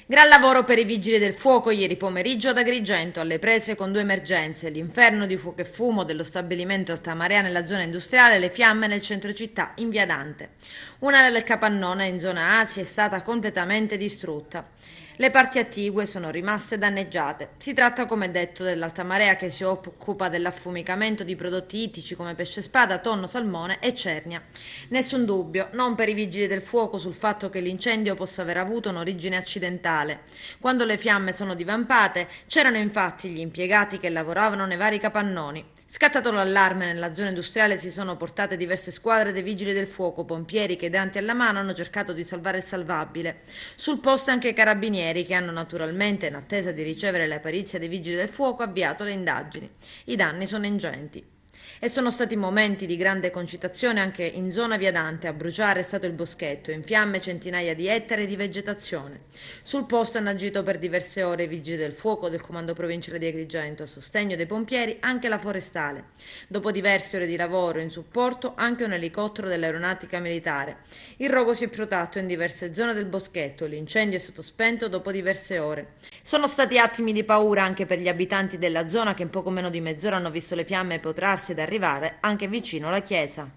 Gran lavoro per i vigili del fuoco ieri pomeriggio ad Agrigento, alle prese con due emergenze, l'inferno di fuoco e fumo dello stabilimento Altamarea nella zona industriale e le fiamme nel centro città in via Dante. Un'area del capannone in zona Asia è stata completamente distrutta. Le parti attigue sono rimaste danneggiate. Si tratta, come detto, dell'Altamarea che si occupa dell'affumicamento di prodotti ittici come pesce spada, tonno, salmone e cernia. Nessun dubbio, non per i vigili del fuoco, sul fatto che l'incendio possa aver avuto un'origine accidentale. Quando le fiamme sono divampate, c'erano infatti gli impiegati che lavoravano nei vari capannoni. Scattato l'allarme, nella zona industriale si sono portate diverse squadre dei vigili del fuoco, pompieri che davanti alla mano hanno cercato di salvare il salvabile. Sul posto anche i carabinieri che hanno naturalmente, in attesa di ricevere la perizia dei vigili del fuoco, avviato le indagini. I danni sono ingenti. E sono stati momenti di grande concitazione anche in zona via Dante. A bruciare è stato il boschetto, in fiamme centinaia di ettari di vegetazione. Sul posto hanno agito per diverse ore i vigili del fuoco del comando provinciale di Agrigento, a sostegno dei pompieri anche la forestale. Dopo diverse ore di lavoro in supporto anche un elicottero dell'aeronautica militare. Il rogo si è protratto in diverse zone del boschetto, l'incendio è stato spento dopo diverse ore. Sono stati attimi di paura anche per gli abitanti della zona che in poco meno di mezz'ora hanno visto le fiamme protrarsi ed arrivare anche vicino alla chiesa.